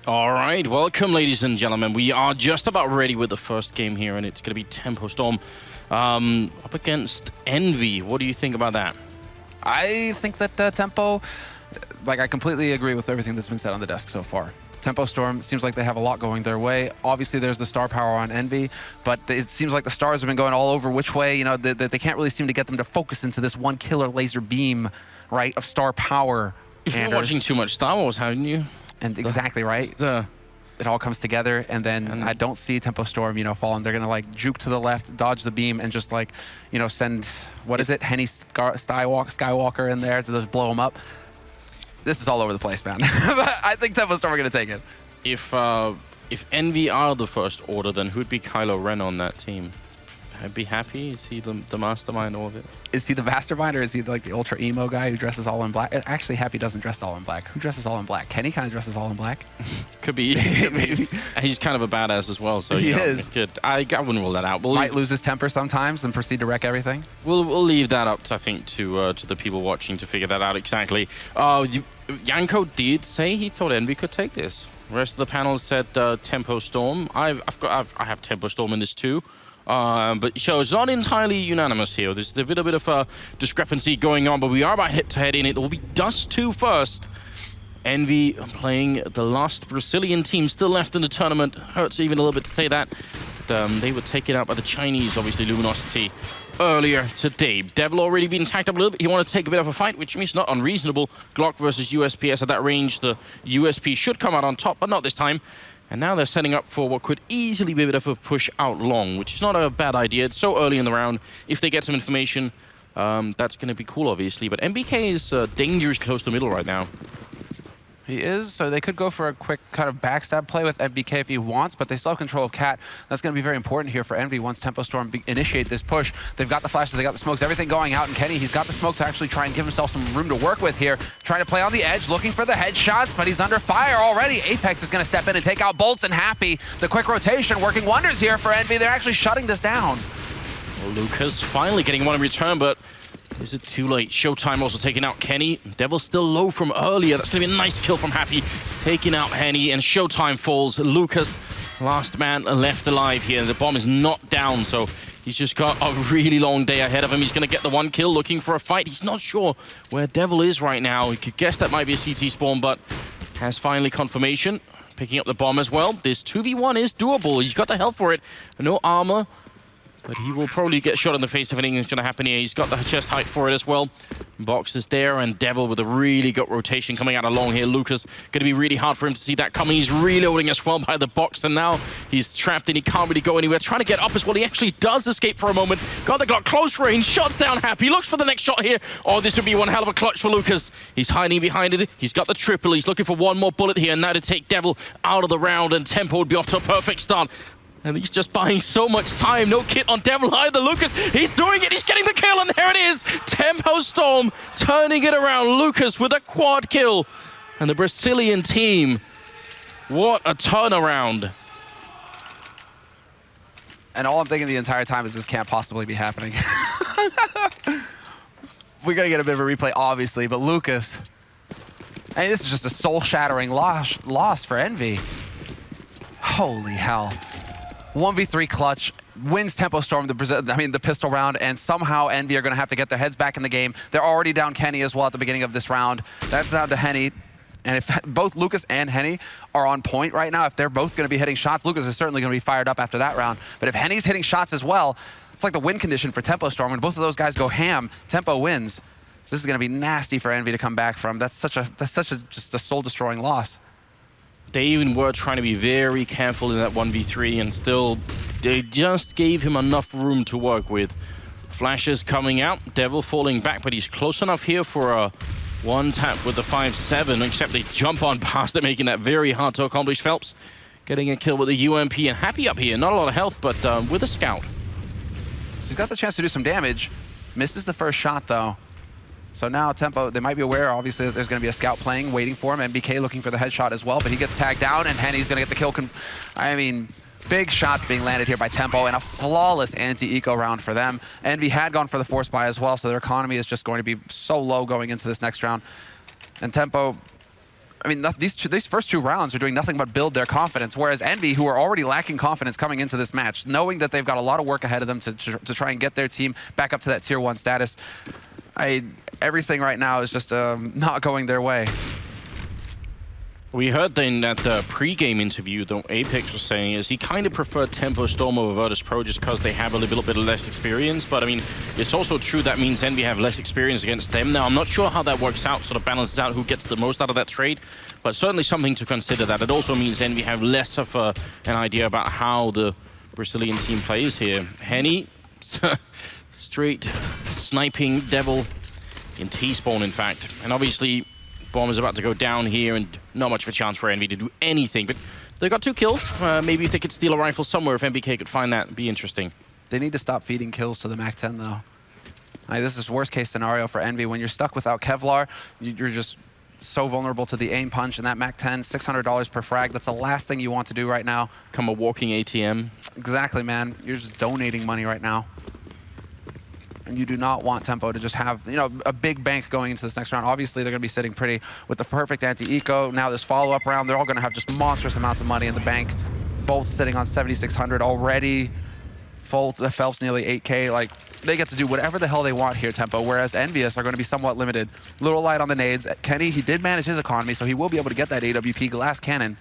All right, welcome, ladies and gentlemen. We are just about ready with the first game here, and it's going to be Tempo Storm up against Envy. What do you think about that? I think that Tempo, I completely agree with everything that's been said on the desk so far. Tempo Storm seems like they have a lot going their way. Obviously, there's the star power on Envy, but it seems like the stars have been going all over which way. You know, they can't really seem to get them to focus into this one killer laser beam, right, of star power. You've been watching too much Star Wars, haven't you? And exactly right. It all comes together, and then I don't see Tempo Storm, falling. They're gonna juke to the left, dodge the beam, and just send Henny Skywalker in there to just blow him up. This is all over the place, man. But I think Tempo Storm are gonna take it. If Envy are the first order, then who'd be Kylo Ren on that team? I'd be happy. Is he the mastermind of it? Is he the mastermind, or is he like the ultra emo guy who dresses all in black? Actually, Happy doesn't dress all in black. Who dresses all in black? Kenny kind of dresses all in black. Could be. Maybe. He's kind of a badass as well, so he is. Good. I wouldn't rule that out. Might lose his temper sometimes and proceed to wreck everything. We'll leave that up, I think, to the people watching to figure that out exactly. Yanko did say he thought Envy could take this. The rest of the panel said Tempo Storm. I have Tempo Storm in this too. But so it's not entirely unanimous here. There's a bit of a discrepancy going on, but we are about to head in. It will be Dust2 first. Envy playing the last Brazilian team still left in the tournament. Hurts even a little bit to say that. But, they were taken out by the Chinese, obviously, Luminosity, earlier today. Devil already been tagged up a little bit. He wanted to take a bit of a fight, which means not unreasonable. Glock versus USPS at that range. The USP should come out on top, but not this time. And now they're setting up for what could easily be a bit of a push out long, which is not a bad idea. It's so early in the round. If they get some information, that's going to be cool, obviously. But MBK is dangerous close to the middle right now. He is, so they could go for a quick kind of backstab play with MBK if he wants, but they still have control of Cat. That's going to be very important here for Envy once Tempo Storm initiate this push. They've got the flashes, they got the smokes, everything going out, and Kenny, he's got the smoke to actually try and give himself some room to work with here. Trying to play on the edge, looking for the headshots, but he's under fire already. Apex is going to step in and take out Bolts, and Happy. The quick rotation working wonders here for Envy. They're actually shutting this down. Well, Lucas finally getting one in return, but is it too late? Showtime also taking out Kenny. Devil's still low from earlier. That's going to be a nice kill from Happy. Taking out Henny, and Showtime falls. Lucas, last man left alive here. The bomb is not down, so he's just got a really long day ahead of him. He's going to get the one kill, looking for a fight. He's not sure where Devil is right now. He could guess that might be a CT spawn, but has finally confirmation. Picking up the bomb as well. This 2v1 is doable. He's got the health for it. No armor. But he will probably get shot in the face if anything is going to happen here. He's got the chest height for it as well. Box is there, and Devil with a really good rotation coming out along here. Lucas, going to be really hard for him to see that coming. He's reloading as well by the box, and now he's trapped and he can't really go anywhere. Trying to get up as well. He actually does escape for a moment. Got the Glock close range, shots down Happy. Looks for the next shot here. Oh, this would be one hell of a clutch for Lucas. He's hiding behind it. He's got the triple. He's looking for one more bullet here, and now to take Devil out of the round, and Tempo would be off to a perfect start. And he's just buying so much time. No kit on Devil either. Lucas, he's doing it. He's getting the kill, and there it is. Tempo Storm turning it around. Lucas with a quad kill. And the Brazilian team, what a turnaround. And all I'm thinking the entire time is this can't possibly be happening. We're going to get a bit of a replay, obviously, but Lucas, hey, this is just a soul-shattering loss for Envy. Holy hell. 1v3 clutch, wins Tempo Storm, the pistol round, and somehow Envy are going to have to get their heads back in the game. They're already down Kenny as well at the beginning of this round. That's down to Henny. And if both Lucas and Henny are on point right now, if they're both going to be hitting shots, Lucas is certainly going to be fired up after that round. But if Henny's hitting shots as well, it's like the win condition for Tempo Storm. When both of those guys go ham, Tempo wins. So this is going to be nasty for Envy to come back from. That's such a just a soul-destroying loss. They even were trying to be very careful in that 1v3, and still, they just gave him enough room to work with. Flashes coming out, Devil falling back, but he's close enough here for a one tap with the 5-7, except they jump on past it, making that very hard to accomplish. Phelps getting a kill with the UMP, and Happy up here. Not a lot of health, but with a scout. He's got the chance to do some damage. Misses the first shot, though. So now Tempo, they might be aware, obviously, that there's going to be a scout playing, waiting for him. MBK looking for the headshot as well, but he gets tagged down, and Henny's going to get the kill. I mean, big shots being landed here by Tempo, and a flawless anti-eco round for them. Envy had gone for the force buy as well, so their economy is just going to be so low going into this next round. And Tempo, I mean, these first 2 rounds are doing nothing but build their confidence, whereas Envy, who are already lacking confidence coming into this match, knowing that they've got a lot of work ahead of them to try and get their team back up to that Tier 1 status, everything right now is just not going their way. We heard in that pre-game interview that Apex was saying is he kind of preferred Tempo Storm over Virtus Pro just because they have a little bit of less experience. But I mean, it's also true that means Envy have less experience against them. Now, I'm not sure how that works out, sort of balances out who gets the most out of that trade, but certainly something to consider that. It also means Envy have less of an idea about how the Brazilian team plays here. Henny, straight sniping Devil in T-spawn, in fact. And obviously, Bomb is about to go down here, and not much of a chance for Envy to do anything. But they got 2 kills. Maybe if they could steal a rifle somewhere, if MBK could find that, it'd be interesting. They need to stop feeding kills to the MAC-10, though. This is worst case scenario for Envy. When you're stuck without Kevlar, you're just so vulnerable to the aim punch, and that MAC-10, $600 per frag. That's the last thing you want to do right now. Come a walking ATM. Exactly, man. You're just donating money right now. And you do not want Tempo to just have, you know, a big bank going into this next round. Obviously, they're going to be sitting pretty with the perfect anti-eco. Now this follow-up round, they're all going to have just monstrous amounts of money in the bank. Bolt's sitting on 7,600 already. Phelps nearly 8K. Like, they get to do whatever the hell they want here, Tempo, whereas EnVyUs are going to be somewhat limited. Little light on the nades. Kenny, he did manage his economy, so he will be able to get that AWP glass cannon.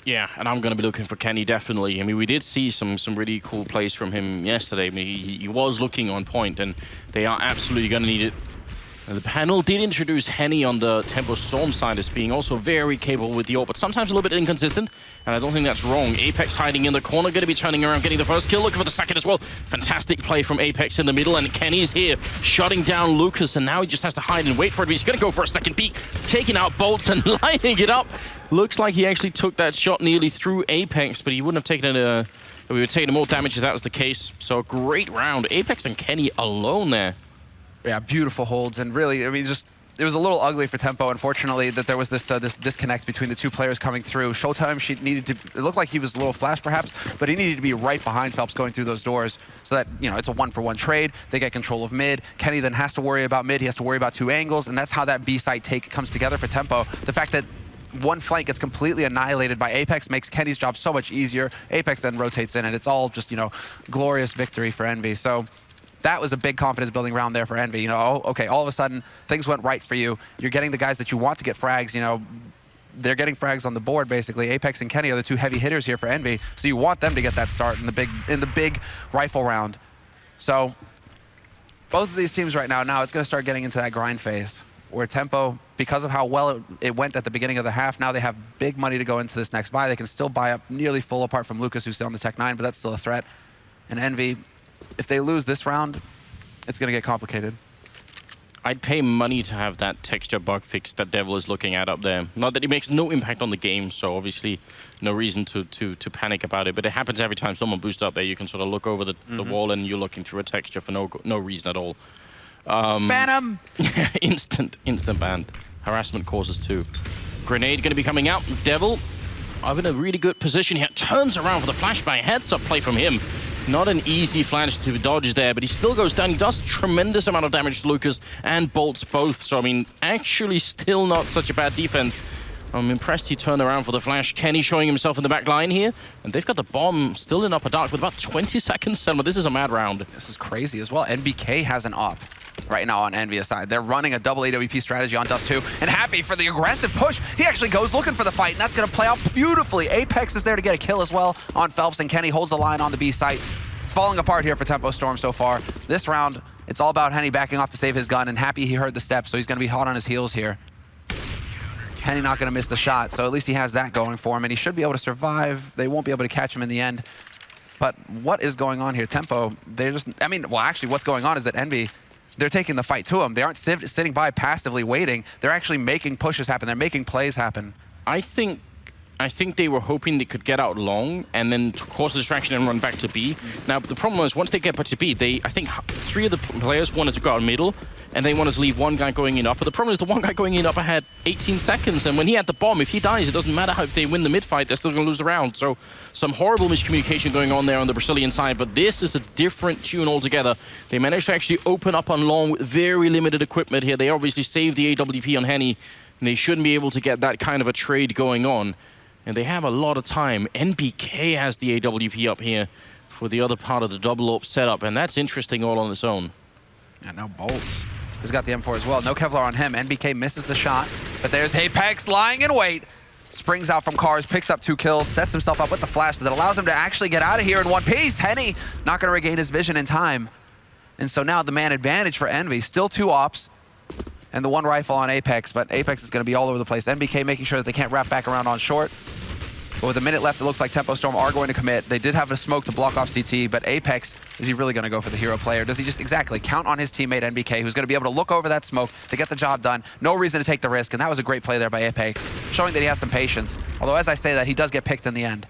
Yeah, and I'm going to be looking for Kenny, definitely. I mean, we did see some really cool plays from him yesterday. I mean, he was looking on point, and they are absolutely going to need it. And the panel did introduce Henny on the Tempo Storm side as being also very capable with the ult, but sometimes a little bit inconsistent, and I don't think that's wrong. Apex hiding in the corner, going to be turning around, getting the first kill, looking for the second as well. Fantastic play from Apex in the middle, and Kenny's here, shutting down Lucas, and now he just has to hide and wait for it, but he's going to go for a second peek, taking out Bolts and lining it up. Looks like he actually took that shot nearly through Apex, but he wouldn't have taken it, we would have taken more damage if that was the case. So a great round. Apex and Kenny alone there. Yeah, beautiful holds, and really, I mean, just it was a little ugly for Tempo, unfortunately, that there was this this disconnect between the 2 players coming through. Showtime, she needed to, it looked like he was a little flash perhaps, but he needed to be right behind Phelps going through those doors so that, you know, it's a 1-for-1 trade. They get control of mid. Kenny then has to worry about mid. He has to worry about 2 angles, and that's how that B site take comes together for Tempo. The fact that one flank gets completely annihilated by Apex makes Kenny's job so much easier. Apex then rotates in, and it's all just, you know, glorious victory for Envy. So that was a big confidence building round there for Envy. You know, oh, okay, all of a sudden things went right for you. You're getting the guys that you want to get frags. You know, they're getting frags on the board basically. Apex and Kenny are the 2 heavy hitters here for Envy, so you want them to get that start in the big rifle round. So both of these teams right now, it's going to start getting into that grind phase where Tempo, because of how well it went at the beginning of the half, now they have big money to go into this next buy. They can still buy up nearly full apart from Lucas, who's still on the Tech 9, but that's still a threat. And Envy, if they lose this round, it's going to get complicated. I'd pay money to have that texture bug fix that Devil is looking at up there. Not that it makes no impact on the game, so obviously no reason to panic about it. But it happens every time someone boosts up there. You can sort of look over the wall and you're looking through a texture for no reason at all. Ban him! Instant ban. Harassment causes 2. Grenade going to be coming out. Devil in a really good position here. Turns around for the flashbang. Heads up play from him. Not an easy flash to dodge there, but he still goes down. He does a tremendous amount of damage to Lucas and Bolts both. So, I mean, actually still not such a bad defense. I'm impressed he turned around for the flash. Kenny showing himself in the back line here. And they've got the bomb still in upper dark with about 20 seconds. But this is a mad round. This is crazy as well. NBK has an op right now on EnVyUs side. They're running a double AWP strategy on Dust2, and Happy for the aggressive push. He actually goes looking for the fight, and that's going to play out beautifully. Apex is there to get a kill as well on Phelps, and Kenny holds the line on the B site. It's falling apart here for Tempo Storm so far. This round, it's all about Henny backing off to save his gun, and Happy, he heard the steps, so he's going to be hot on his heels here. Henny not going to miss the shot, so at least he has that going for him, and he should be able to survive. They won't be able to catch him in the end. But what is going on here? Tempo, they're just, I mean, well, actually, what's going on is that Envy, they're taking the fight to him. They aren't sitting by passively waiting. They're actually making pushes happen. They're making plays happen. I think they were hoping they could get out long and then cause a distraction and run back to B. Now, the problem was once they get back to B, I think 3 of the players wanted to go out middle and they wanted to leave one guy going in upper. The problem is the one guy going in upper had 18 seconds, and when he had the bomb, if he dies, it doesn't matter how if they win the mid fight, they're still going to lose the round. So some horrible miscommunication going on there on the Brazilian side, but this is a different tune altogether. They managed to actually open up on long with very limited equipment here. They obviously saved the AWP on Henny. and they shouldn't be able to get that kind of a trade going on. And they have a lot of time. NBK has the AWP up here for the other part of the double AWP setup, and that's interesting all on its own. And now Bolts has got the M4 as well. No Kevlar on him. NBK misses the shot, but there's Apex lying in wait. Springs out from cars, picks up 2 kills, sets himself up with the flash that allows him to actually get out of here in one piece. Henny not going to regain his vision in time. And so now the man advantage for Envy. Still 2 ops and the 1 rifle on Apex, but Apex is going to be all over the place. NBK making sure that they can't wrap back around on short. But with a minute left, it looks like Tempo Storm are going to commit. They did have a smoke to block off CT, but Apex, is he really going to go for the hero player? Does he just exactly count on his teammate NBK, who's going to be able to look over that smoke to get the job done? No reason to take the risk, and that was a great play there by Apex, showing that he has some patience. Although, as I say that, he does get picked in the end.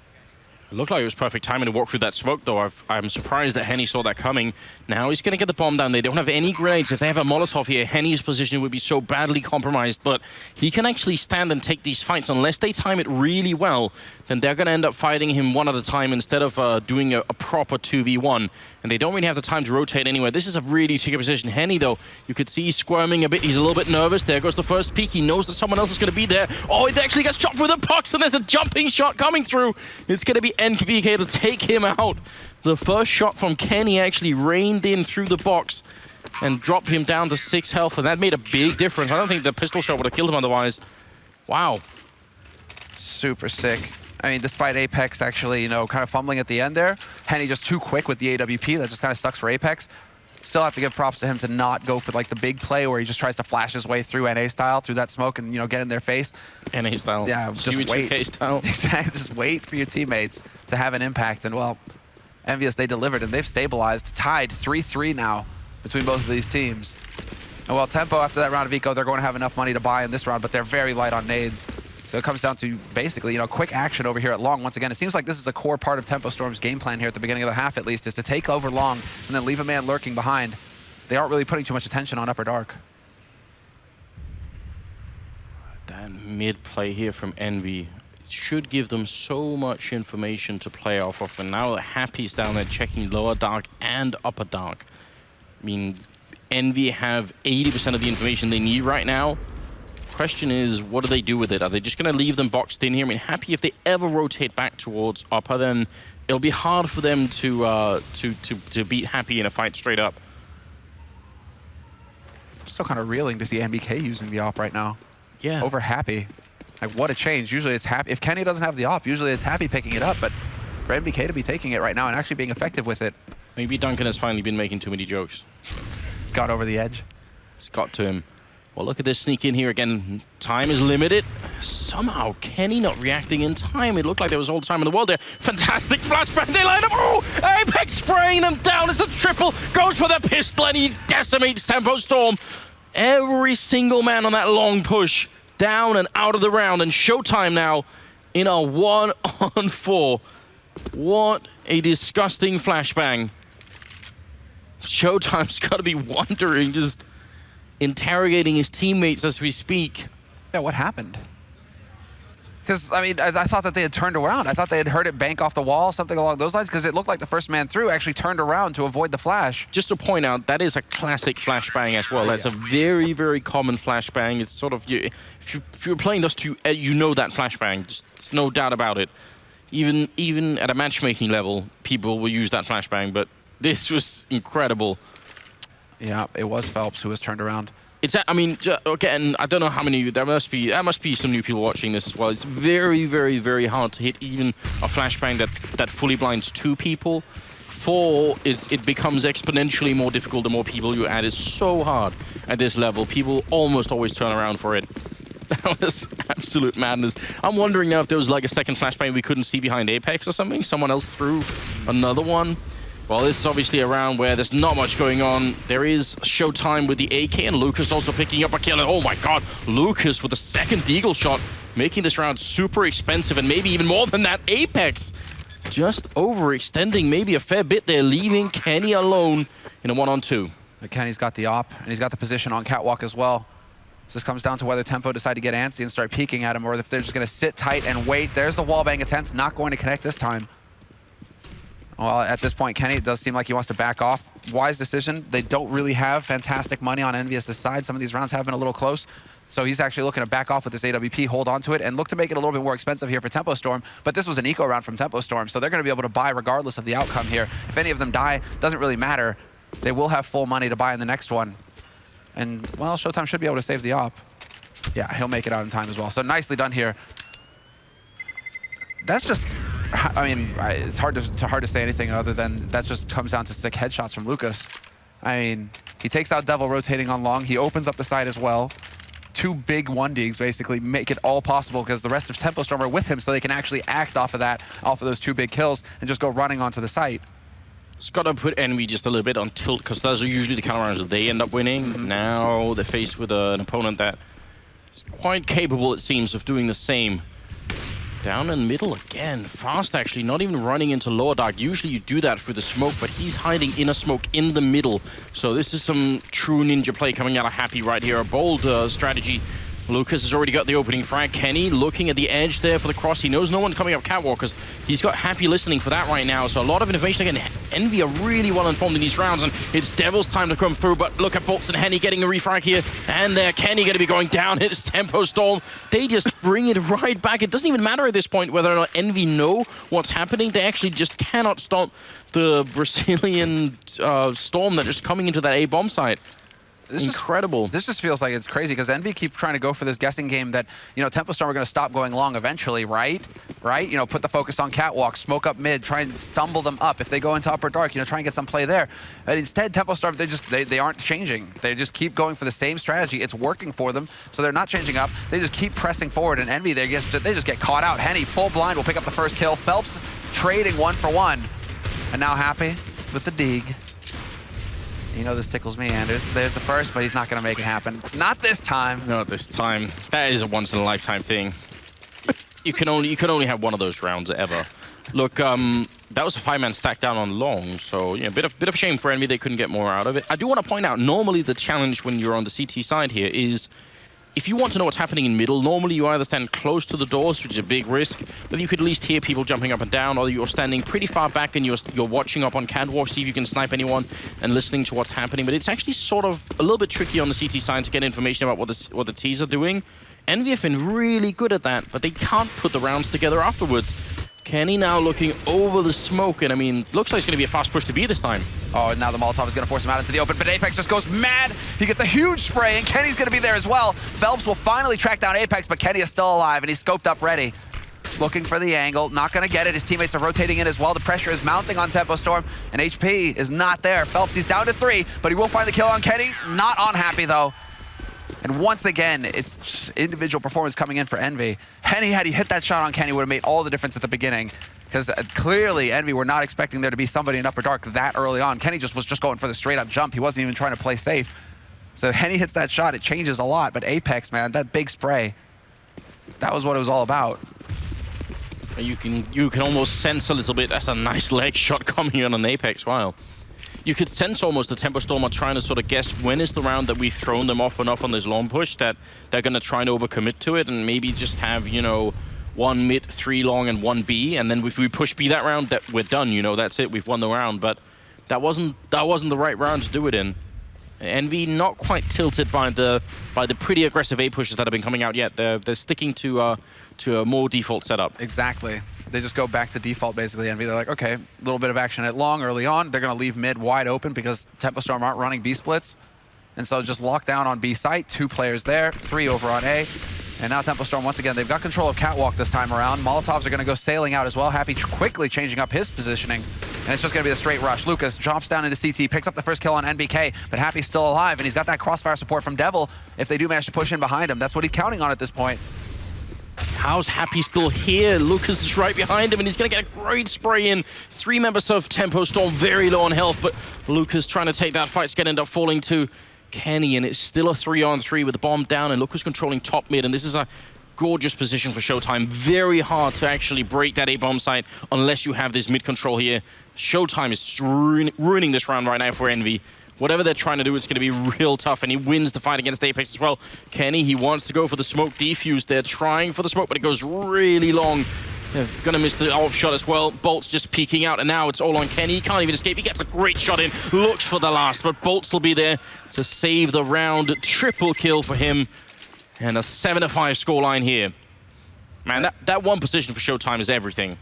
It looked like it was perfect timing to walk through that smoke, though. I'm surprised that Henny saw that coming. Now he's going to get the bomb down. They don't have any grenades. If they have a Molotov here, Henny's position would be so badly compromised. But he can actually stand and take these fights. Unless they time it really well, then they're going to end up fighting him one at a time instead of doing a proper 2v1. And they don't really have the time to rotate anywhere. This is a really tricky position. Henny, though, you could see he's squirming a bit. He's a little bit nervous. There goes the first peek. He knows that someone else is going to be there. Oh, it actually gets shot through the box, and there's a jumping shot coming through. It's going to be NBK to take him out. The first shot from Kenny actually rained in through the box and dropped him down to 6 health, and that made a big difference. I don't think the pistol shot would have killed him otherwise. Wow. Super sick. I mean, despite Apex actually, you know, kind of fumbling at the end there, Henny just too quick with the AWP. That just kind of sucks for Apex. Still have to give props to him to not go for like the big play where he just tries to flash his way through NA style, through that smoke, and, you know, get in their face. NA style. Yeah, just wait. Style. Exactly, just wait for your teammates to have an impact. And, well, EnVyUs, they delivered, and they've stabilized, tied 3-3 now between both of these teams. And, well, Tempo, after that round of eco, they're going to have enough money to buy in this round, but they're very light on nades. So it comes down to basically, you know, quick action over here at long. Once again, it seems like this is a core part of Tempo Storm's game plan here at the beginning of the half, at least, is to take over long and then leave a man lurking behind. They aren't really putting too much attention on Upper Dark. That mid play here from Envy should give them so much information to play off of. And now Happy's down there checking Lower Dark and Upper Dark. I mean, Envy have 80% of the information they need right now. Question is, what do they do with it? Are they just going to leave them boxed in here? I mean, Happy, if they ever rotate back towards Upper, then it'll be hard for them to beat Happy in a fight straight up. Still kind of reeling to see NBK using the op right now. Yeah. Over Happy. Like, what a change. Usually it's Happy. If Kenny doesn't have the op, usually it's Happy picking it up. But for NBK to be taking it right now and actually being effective with it. Maybe Duncan has finally been making too many jokes. It's gone over the edge. It's got to him. Well, look at this sneak in here again. Time is limited. Somehow, Kenny not reacting in time. It looked like there was all the time in the world there. Fantastic flashback. They line up. Oh, Apex spraying them down. It's a triple. Goes for the pistol, and he decimates Tempo Storm. Every single man on that long push down and out of the round. And Showtime now in a 1-on-4. What a disgusting flashbang. Showtime's got to be wondering, just interrogating his teammates as we speak. Yeah, what happened? Because, I mean, I thought that they had turned around. I thought they had heard it bank off the wall, something along those lines, because it looked like the first man through actually turned around to avoid the flash. Just to point out, that is a classic flashbang as well. That's a very, very common flashbang. It's sort of, if you're playing Dust2, you know that flashbang. There's no doubt about it. Even at a matchmaking level, people will use that flashbang, but this was incredible. Yeah, it was Phelps who was turned around. It's, I mean, again, I don't know how many, there must be some new people watching this as well. It's very, very, very hard to hit even a flashbang that fully blinds 2 people. 4, it becomes exponentially more difficult the more people you add. It's so hard at this level. People almost always turn around for it. That was absolute madness. I'm wondering now if there was like a second flashbang we couldn't see behind Apex or something. Someone else threw another one. Well, this is obviously a round where there's not much going on. There is Showtime with the AK, and Lucas also picking up a kill. And oh my god, Lucas with the second deagle shot, making this round super expensive, and maybe even more than that. Apex just overextending maybe a fair bit there, leaving Kenny alone in a 1-on-2. But Kenny's got the op, and he's got the position on Catwalk as well. So this comes down to whether Tempo decide to get antsy and start peeking at him, or if they're just going to sit tight and wait. There's the wallbang attempt, not going to connect this time. Well, at this point, Kenny, it does seem like he wants to back off. Wise decision. They don't really have fantastic money on EnVyUs' side. Some of these rounds have been a little close. So he's actually looking to back off with this AWP, hold on to it, and look to make it a little bit more expensive here for Tempo Storm. But this was an eco round from Tempo Storm, so they're going to be able to buy regardless of the outcome here. If any of them die, doesn't really matter. They will have full money to buy in the next one. And, well, Showtime should be able to save the op. Yeah, he'll make it out in time as well. So nicely done here. That's just, I mean, it's hard to say anything other than that just comes down to sick headshots from Lucas. I mean, he takes out Devil rotating on long. He opens up the side as well. Two big 1Ds basically make it all possible because the rest of Tempo Storm are with him, so they can actually act off of that, off of those 2 big kills, and just go running onto the site. It's got to put Envy just a little bit on tilt, because those are usually the counter rounds that they end up winning. Now they're faced with an opponent that is quite capable, it seems, of doing the same. Down in the middle again, fast actually, not even running into lower dark. Usually you do that through the smoke, but he's hiding in a smoke in the middle. So this is some true ninja play coming out of Happy right here. A bold strategy. Lucas has already got the opening frag. Kenny looking at the edge there for the cross. He knows no one coming up catwalk because he's got Happy listening for that right now. So a lot of information again. Envy are really well informed in these rounds, and it's Devil's time to come through. But look at Bolts and Henny getting a refrag here, and there Kenny going to be going down. It's Tempo Storm. They just bring it right back. It doesn't even matter at this point whether or not Envy know what's happening. They actually just cannot stop the Brazilian Storm that is coming into that A bomb site. Incredible. This just feels like it's crazy because Envy keep trying to go for this guessing game that, you know, Tempo Storm are going to stop going long eventually, right? Right? You know, put the focus on catwalk, smoke up mid, try and stumble them up. If they go into upper dark, you know, try and get some play there. But instead, Tempo Storm, they aren't changing. They just keep going for the same strategy. It's working for them, so they're not changing up. They just keep pressing forward, and Envy, they just get caught out. Henny, full blind, will pick up the first kill. Phelps trading 1 for 1. And now Happy with the dig. You know this tickles me, Anders. There's the first, but he's not going to make it happen. Not this time. Not this time. That is a once-in-a-lifetime thing. You can only have one of those rounds ever. Look, that was a 5-man stack down on long, so yeah, bit of a shame for Envy. They couldn't get more out of it. I do want to point out, normally the challenge when you're on the CT side here is, if you want to know what's happening in middle, normally you either stand close to the doors, which is a big risk, but you could at least hear people jumping up and down, or you're standing pretty far back and you're watching up on catwalk, see if you can snipe anyone, and listening to what's happening. But it's actually sort of a little bit tricky on the CT side to get information about what the T's are doing. Envy have been really good at that, but they can't put the rounds together afterwards. Kenny now looking over the smoke, and I mean, looks like it's going to be a fast push to B this time. Oh, and now the Molotov is going to force him out into the open, but Apex just goes mad. He gets a huge spray, and Kenny's going to be there as well. Phelps will finally track down Apex, but Kenny is still alive, and he's scoped up ready. Looking for the angle, not going to get it. His teammates are rotating in as well. The pressure is mounting on Tempo Storm, and HP is not there. Phelps, he's down to 3, but he will find the kill on Kenny. Not on Happy, though. And once again, it's individual performance coming in for Envy. Henny, had he hit that shot on Kenny, would have made all the difference at the beginning. Because clearly, Envy were not expecting there to be somebody in Upper Dark that early on. Kenny was just going for the straight-up jump. He wasn't even trying to play safe. So Henny hits that shot, it changes a lot. But Apex, man, that big spray, that was what it was all about. You can almost sense a little bit. That's a nice leg shot coming in on Apex. Wow. You could sense almost the Tempo Storm are trying to sort of guess when is the round that we've thrown them off enough on this long push that they're going to try and overcommit to it and maybe just have, you know, 1 mid, 3 long, and 1 B. And then if we push B that round, that we're done, you know, that's it. We've won the round. But that wasn't the right round to do it in. Envy not quite tilted by the pretty aggressive A pushes that have been coming out yet. They're sticking to a more default setup. Exactly. They just go back to default, basically, Envy. They're like, okay, a little bit of action at long early on. They're going to leave mid wide open because Tempo Storm aren't running B splits. And so just lock down on B site, 2 players there, 3 over on A. And now Tempo Storm, once again, they've got control of catwalk this time around. Molotovs are going to go sailing out as well. Happy quickly changing up his positioning. And it's just going to be a straight rush. Lucas drops down into CT, picks up the first kill on NBK, but Happy's still alive, and he's got that crossfire support from Devil if they do manage to push in behind him. That's what he's counting on at this point. How's Happy still here? Lucas is right behind him, and he's going to get a great spray in. 3 members of Tempo Storm very low on health, but Lucas trying to take that fight's going to end up falling to Kenny, and it's still a 3-on-3 with the bomb down, and Lucas controlling top mid, and this is a gorgeous position for Showtime. Very hard to actually break that A-bomb site unless you have this mid control here. Showtime is ruining this round right now for Envy. Whatever they're trying to do, it's going to be real tough, and he wins the fight against Apex as well. Kenny, he wants to go for the smoke defuse. They're trying for the smoke, but it goes really long. They're going to miss the off shot as well. Bolt's just peeking out, and now it's all on Kenny. He can't even escape. He gets a great shot in, looks for the last, but Bolt's will be there to save the round. Triple kill for him. And a 7-5 scoreline here. Man, that one position for Showtime is everything.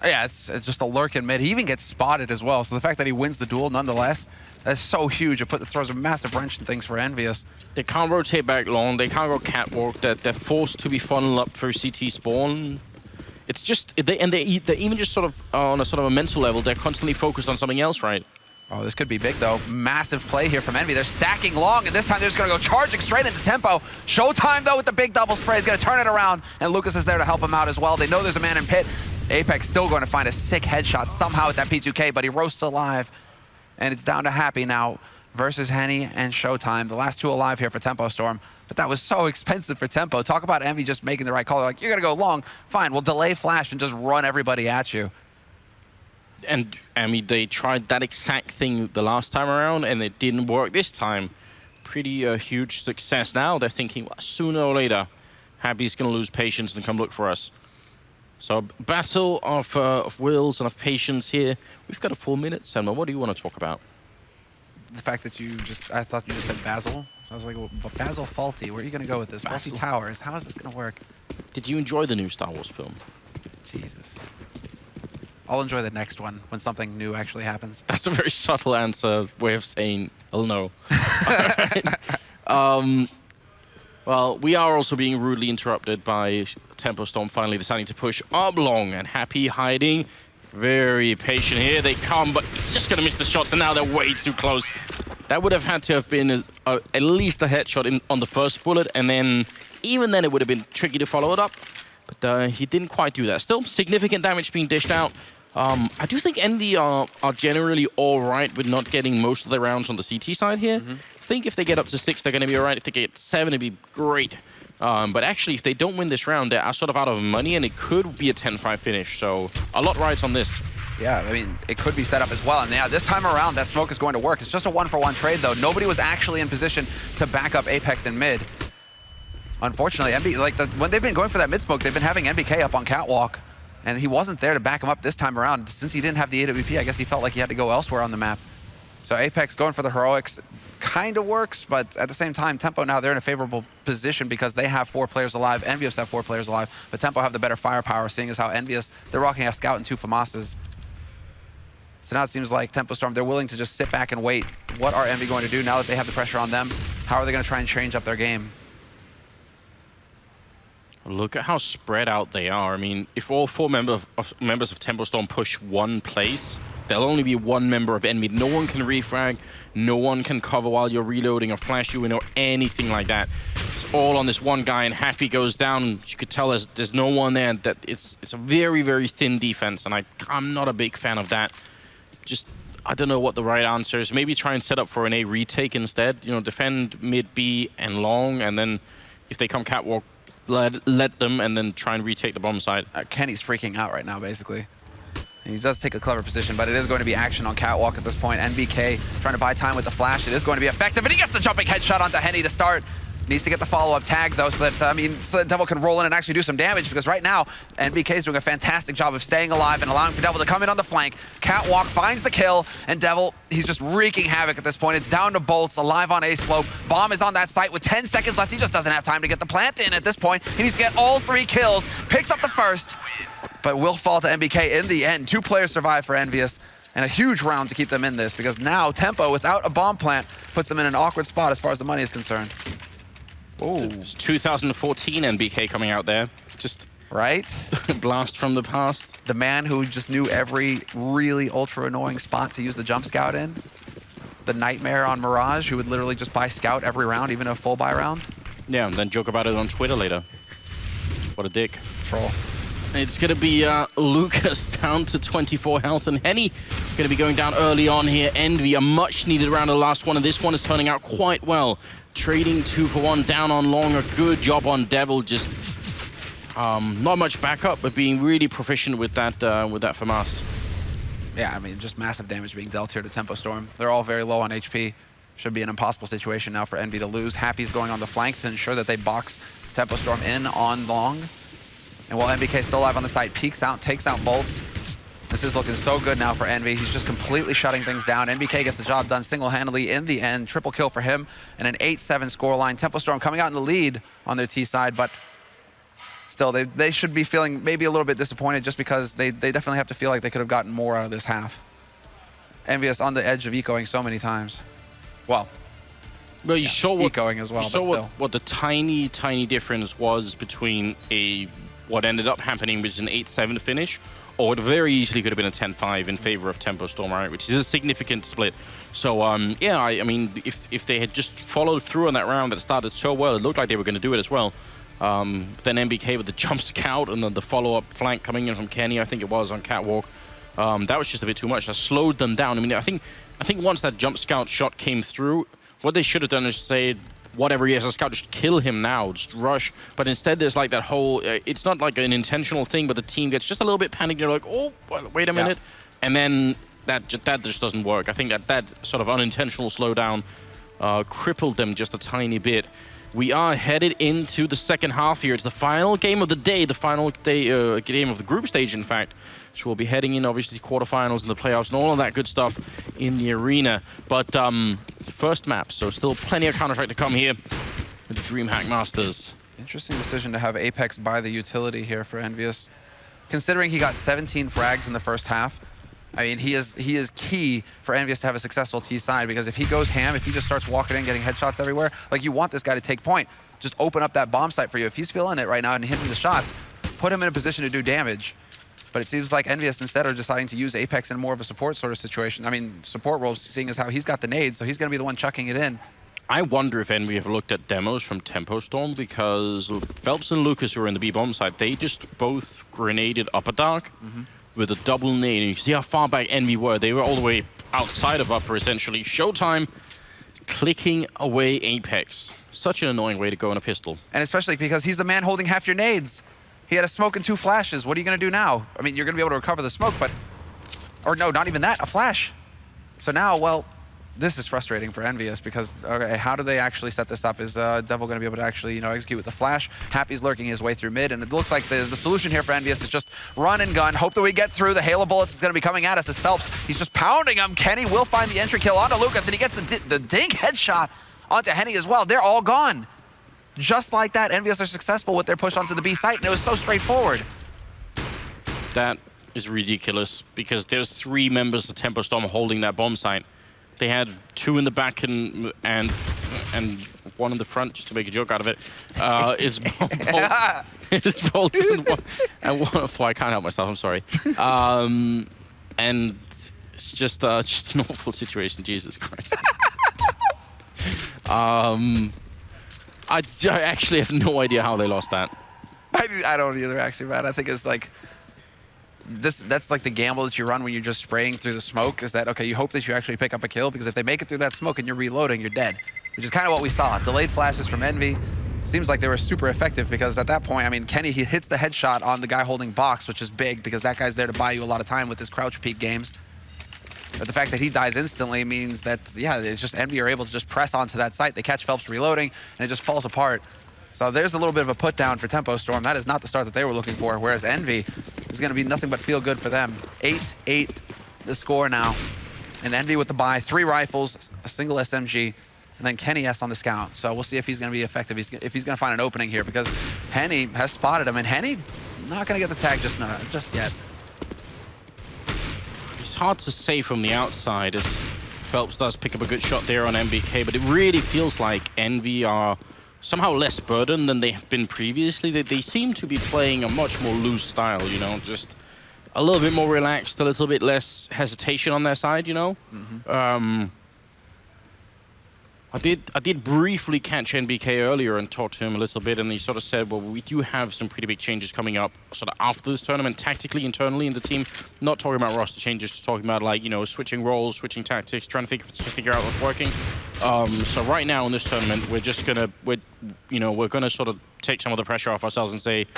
Yeah, it's just a lurk in mid. He even gets spotted as well. So the fact that he wins the duel nonetheless, that's so huge. It throws a massive wrench in things for EnVyUs. They can't rotate back long. They can't go catwalk. They're forced to be funneled up through CT spawn. It's just, they're even just sort of on a mental level, they're constantly focused on something else, right? Oh, this could be big, though. Massive play here from Envy. They're stacking long, and this time they're just going to go charging straight into tempo. Showtime, though, with the big double spray is going to turn it around, and Lucas is there to help him out as well. They know there's a man in pit. Apex still going to find a sick headshot somehow with that P2K, but he roasts alive. And it's down to Happy now versus Henny and Showtime. The last two alive here for Tempo Storm. But that was so expensive for Tempo. Talk about Envy just making the right call. They're like, you're going to go long. Fine, we'll delay flash and just run everybody at you. And I mean, they tried that exact thing the last time around, and it didn't work this time. Pretty huge success now. They're thinking, well, sooner or later, Happy's going to lose patience and come look for us. So, battle of wills and of patience here. We've got a 4 minute, Selma. What do you want to talk about? The fact that I thought you just said Basil. So I was like, well, Basil Faulty, where are you going to go with this? Faulty Towers, how is this going to work? Did you enjoy the new Star Wars film? Jesus. I'll enjoy the next one when something new actually happens. That's a very subtle way of saying, oh no. Well, we are also being rudely interrupted by Tempo Storm finally deciding to push up long, and Happy hiding. Very patient here. They come, but it's just going to miss the shots, and now they're way too close. That would have had to have been at least a headshot on the first bullet, and then even then it would have been tricky to follow it up. But he didn't quite do that. Still, significant damage being dished out. I do think Envy are generally all right with not getting most of the rounds on the CT side here. I think if they get up to 6, they're going to be all right. If they get 7, it'd be great. But actually, if they don't win this round, they're sort of out of money, and it could be a 10-5 finish. So a lot rides on this. Yeah, I mean, it could be set up as well. And yeah, this time around, that smoke is going to work. It's just a 1-for-1 trade, though. Nobody was actually in position to back up Apex in mid. Unfortunately, when they've been going for that mid smoke, they've been having NBK up on catwalk, and he wasn't there to back him up this time around. Since he didn't have the AWP, I guess he felt like he had to go elsewhere on the map. So Apex going for the heroics kind of works, but at the same time, Tempo now, they're in a favorable position because they have 4 players alive. EnVyUs have 4 players alive, but Tempo have the better firepower, seeing as how EnVyUs, they're rocking a Scout and 2 FAMASas. So now it seems like Tempo Storm, they're willing to just sit back and wait. What are Envy going to do now that they have the pressure on them? How are they going to try and change up their game? Look at how spread out they are. I mean, if all 4 members of Tempo Storm push one place, there'll only be 1 member of Envy. No one can refrag, no one can cover while you're reloading or flash you in or anything like that. It's all on this one guy, and Happy goes down. You could tell there's no one there. That it's a very, very thin defense, and I'm not a big fan of that. Just, I don't know what the right answer is. Maybe try and set up for an A retake instead. You know, defend mid B and long, and then if they come catwalk, let them, and then try and retake the bomb side. Kenny's freaking out right now, basically. He does take a clever position, but it is going to be action on catwalk at this point. NBK trying to buy time with the flash. It is going to be effective, and he gets the jumping headshot onto Henny to start. Needs to get the follow-up tag, though, so that Devil can roll in and actually do some damage, because right now, NBK is doing a fantastic job of staying alive and allowing for Devil to come in on the flank. Catwalk finds the kill, and Devil, he's just wreaking havoc at this point. It's down to Bolts, alive on A slope. Bomb is on that site with 10 seconds left. He just doesn't have time to get the plant in at this point. He needs to get all 3 kills, picks up the first, but will fall to NBK in the end. 2 players survive for EnVyUs, and a huge round to keep them in this, because now Tempo, without a bomb plant, puts them in an awkward spot as far as the money is concerned. Oh, it's 2014 NBK coming out there. Just right? Blast from the past. The man who just knew every really ultra annoying spot to use the jump scout in. The nightmare on Mirage, who would literally just buy scout every round, even a full buy round. Yeah, and then joke about it on Twitter later. What a dick. Troll. It's going to be Lucas down to 24 health, and Henny going to be going down early on here. Envy, a much needed round of the last one, and this one is turning out quite well. Trading 2 for 1 down on long. A good job on Devil. Just not much backup, but being really proficient with that FAMAS. Yeah, I mean, just massive damage being dealt here to Tempo Storm. They're all very low on HP. Should be an impossible situation now for Envy to lose. Happy's going on the flank to ensure that they box Tempo Storm in on long. And while NBK is still alive on the side, peeks out, takes out Bolts. This is looking so good now for Envy. He's just completely shutting things down. NBK gets the job done single-handedly in the end. Triple kill for him and an 8-7 scoreline. Tempo Storm coming out in the lead on their T side, but still, they should be feeling maybe a little bit disappointed just because they definitely have to feel like they could have gotten more out of this half. EnVyUs on the edge of ecoing so many times. Well, you saw what ecoing as well. You saw what the tiny difference was between what ended up happening, which is an 8-7 finish, or it very easily could have been a 10-5 in favor of Tempo Storm, right? Which is a significant split. So yeah, I mean, if they had just followed through on that round that started so well, it looked like they were going to do it as well. Then NBK with the jump scout and then the follow-up flank coming in from Kenny, I think it was on Catwalk. That was just a bit too much. That slowed them down. I mean, I think once that jump scout shot came through, what they should have done is say, whatever he has a scout, just kill him now, just rush. But instead, there's like that whole, it's not like an intentional thing, but the team gets just a little bit panicked. They're like, oh, wait a minute. And then that just doesn't work. I think that sort of unintentional slowdown crippled them just a tiny bit. We are headed into the second half here. It's the final game of the day, game of the group stage, in fact. So we'll be heading in, obviously, quarterfinals and the playoffs and all of that good stuff in the arena. But the first map, so still plenty of Counter-Strike to come here with the DreamHack Masters. Interesting decision to have Apex buy the utility here for EnVyUs. Considering he got 17 frags in the first half, I mean, he is key for EnVyUs to have a successful T side, because if he goes ham, if he just starts walking in, getting headshots everywhere, like, you want this guy to take point. Just open up that bomb site for you. If he's feeling it right now and hitting the shots, put him in a position to do damage. But it seems like EnVyUs instead are deciding to use Apex in more of a support sort of situation. I mean, support role, seeing as how he's got the nades, so he's going to be the one chucking it in. I wonder if Envy have looked at demos from Tempo Storm, because Phelps and Lucas, who are in the B-bomb side, they just both grenaded upper dark with a double nade. And you see how far back Envy were. They were all the way outside of upper, essentially. Showtime clicking away Apex. Such an annoying way to go in a pistol. And especially because he's the man holding half your nades. He had a smoke and 2 flashes. What are you going to do now? I mean, you're going to be able to recover the smoke, but... Or no, not even that, a flash. So now, well, this is frustrating for EnVyUs, because, okay, how do they actually set this up? Is Devil going to be able to actually, execute with the flash? Happy's lurking his way through mid, and it looks like the solution here for EnVyUs is just run and gun. Hope that we get through. The hail of bullets is going to be coming at us as Phelps. He's just pounding him. Kenny will find the entry kill onto Lucas, and he gets the dink headshot onto Henny as well. They're all gone. Just like that, EnVyUs are successful with their push onto the B site, and it was so straightforward. That is ridiculous, because there's 3 members of Tempo Storm holding that bomb site. They had 2 in the back and 1 in the front, just to make a joke out of it. It's Bolt and 1 fly. I can't help myself, I'm sorry. And it's just an awful situation, Jesus Christ. I actually have no idea how they lost that. I don't either, actually, Matt. I think it's like... That's like the gamble that you run when you're just spraying through the smoke, is that, okay, you hope that you actually pick up a kill, because if they make it through that smoke and you're reloading, you're dead. Which is kind of what we saw. Delayed flashes from Envy. Seems like they were super effective, because at that point, I mean, Kenny, he hits the headshot on the guy holding box, which is big, because that guy's there to buy you a lot of time with his crouch peek games. But the fact that he dies instantly means that, yeah, it's just Envy are able to just press onto that site. They catch Phelps reloading, and it just falls apart. So there's a little bit of a put down for Tempo Storm. That is not the start that they were looking for, whereas Envy is going to be nothing but feel good for them. 8-8 the score now. And Envy with the buy, 3 rifles, a single SMG, and then Kenny S on the scout. So we'll see if he's going to be effective, if he's going to find an opening here, because Henny has spotted him, and Henny not going to get the tag just yet. It's hard to say from the outside, as Phelps does pick up a good shot there on MBK, but it really feels like Envy are somehow less burdened than they have been previously. They seem to be playing a much more loose style, just a little bit more relaxed, a little bit less hesitation on their side, I did briefly catch NBK earlier and talk to him a little bit, and he sort of said, well, we do have some pretty big changes coming up sort of after this tournament, tactically, internally in the team. Not talking about roster changes, just talking about, like, switching roles, switching tactics, trying to figure out what's working. So right now in this tournament, we're just gonna, we're gonna sort of take some of the pressure off ourselves and say,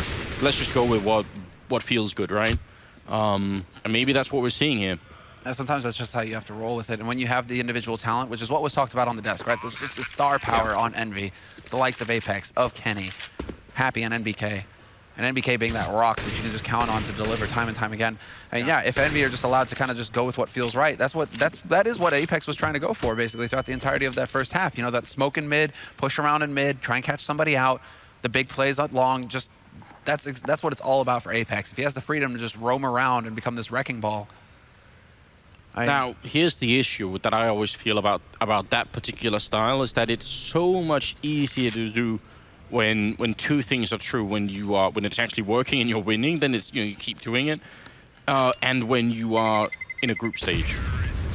let's just go with what feels good, right? And maybe that's what we're seeing here. And sometimes that's just how you have to roll with it. And when you have the individual talent, which is what was talked about on the desk, right? There's just the star power on Envy, the likes of Apex, of Kenny, Happy, and NBK. And NBK being that rock that you can just count on to deliver time and time again. And yeah, if Envy are just allowed to kind of just go with what feels right, that is what Apex was trying to go for basically throughout the entirety of that first half. You know, that smoke in mid, push around in mid, try and catch somebody out, the big plays out long, just that's what it's all about for Apex. If he has the freedom to just roam around and become this wrecking ball. Now, here's the issue that I always feel about that particular style is that it's so much easier to do when two things are true. When it's actually working and you're winning, then it's, you know, you keep doing it. And when you are in a group stage,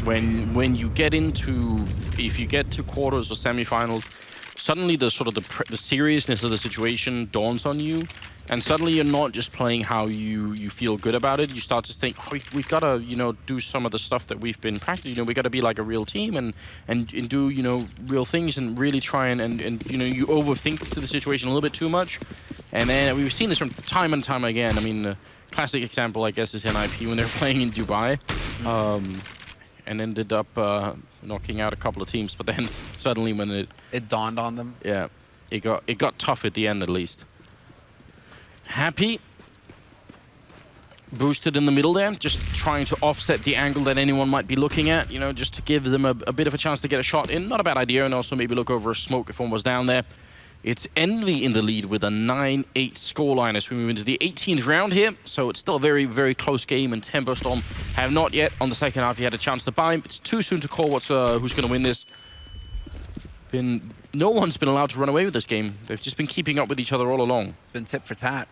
when you get into, if you get to quarters or semifinals, suddenly the sort of the seriousness of the situation dawns on you, and suddenly you're not just playing how you feel good about it. You start to think, oh, we've got to, you know, do some of the stuff that we've been practicing. You know, we got to be like a real team and do, you know, real things and really try and you know, you overthink the situation a little bit too much. And then we've seen this from time and time again. I mean, the classic example, I guess, is NIP when they're playing in Dubai. And ended up knocking out a couple of teams, but then suddenly when it dawned on them. Yeah, it got tough at the end at least. Happy boosted in the middle there, just trying to offset the angle that anyone might be looking at, you know, just to give them a bit of a chance to get a shot in. Not a bad idea, and also maybe look over a smoke if one was down there. It's Envy in the lead with a 9-8 scoreline as we move into the 18th round here. So it's still a very, very close game, and Tempo Storm have not yet, on the second half, he had a chance to buy him. It's too soon to call who's going to win this. No one's been allowed to run away with this game. They've just been keeping up with each other all along. It's been tit for tat.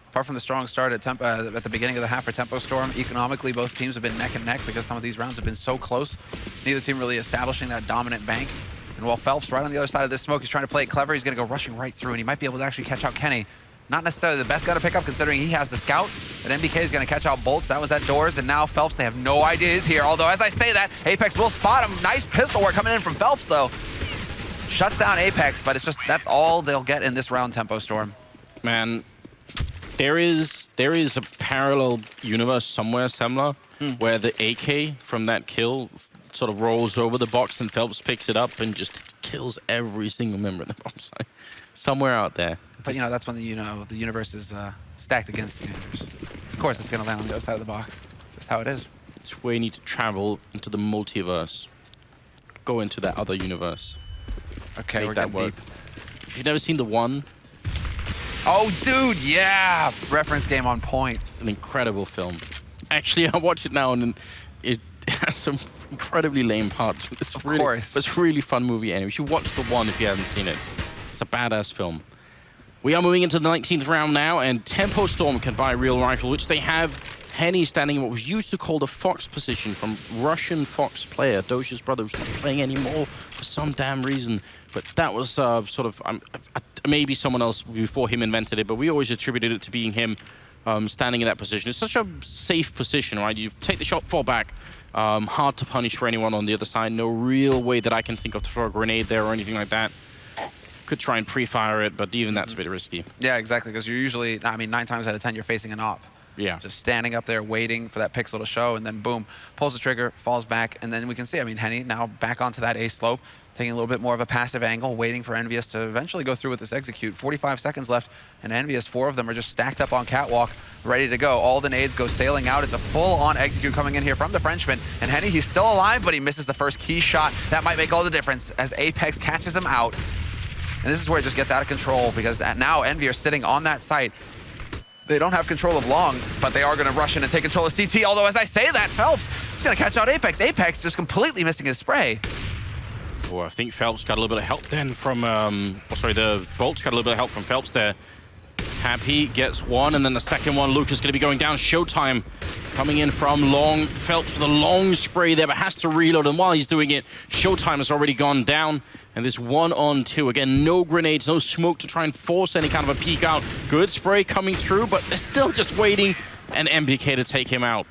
Apart from the strong start at the beginning of the half for Tempo Storm, economically both teams have been neck and neck because some of these rounds have been so close. Neither team really establishing that dominant bank. And while Phelps, right on the other side of this smoke, he's trying to play it clever, he's going to go rushing right through, and he might be able to actually catch out Kenny. Not necessarily the best guy to pick up considering he has the scout, but NBK is going to catch out Bolts. That was at doors, and now Phelps, they have no idea is here. Although, as I say that, Apex will spot him. Nice pistol work coming in from Phelps, though. Shuts down Apex, but it's just, that's all they'll get in this round, Tempo Storm. Man, there is a parallel universe somewhere, Semler, where the AK from that kill sort of rolls over the box and Phelps picks it up and just kills every single member of the bomb site. Somewhere out there. But, you know, that's when the universe is stacked against the universe. Of course, it's going to land on the other side of the box. Just how it is. It's where you need to travel into the multiverse. Go into that other universe. Okay, we're getting deep. If you've never seen The One. Oh, dude, yeah! Reference game on point. It's an incredible film. Actually, I watch it now and it has some incredibly lame parts. Of course. It's a really fun movie anyway. You should watch The One if you haven't seen it. It's a badass film. We are moving into the 19th round now, and Tempo Storm can buy a real rifle, which they have. Henny standing in what was used to call the Fox position from Russian Fox player, Doja's brother, who's not playing anymore for some damn reason. But that was sort of, maybe someone else before him invented it, but we always attributed it to being him standing in that position. It's such a safe position, right? You take the shot, fall back. Hard to punish for anyone on the other side. No real way that I can think of to throw a grenade there or anything like that. Could try and pre-fire it, but even that's a bit risky. Yeah, exactly, because you're usually, I mean, 9 times out of 10, you're facing an op. Yeah. Just standing up there waiting for that pixel to show, and then boom, pulls the trigger, falls back, and then we can see, I mean, Henny now back onto that A slope, taking a little bit more of a passive angle, waiting for EnVyUs to eventually go through with this execute. 45 seconds left, and EnVyUs, 4 of them are just stacked up on catwalk, ready to go. All the nades go sailing out. It's a full-on execute coming in here from the Frenchman. And Henny, he's still alive, but he misses the first key shot. That might make all the difference as Apex catches him out. And this is where it just gets out of control, because now EnVy are sitting on that site. They don't have control of long, but they are going to rush in and take control of CT. Although, as I say that, Phelps is going to catch out Apex. Apex just completely missing his spray. Oh, I think Phelps got a little bit of help then from, the Bolts got a little bit of help from Phelps there. Happy gets one, and then the second one, Luke is going to be going down. Showtime coming in from long. Phelps with a long spray there, but has to reload, and while he's doing it, Showtime has already gone down. And this 1-on-2, again, no grenades, no smoke to try and force any kind of a peek out. Good spray coming through, but they're still just waiting, and MBK to take him out.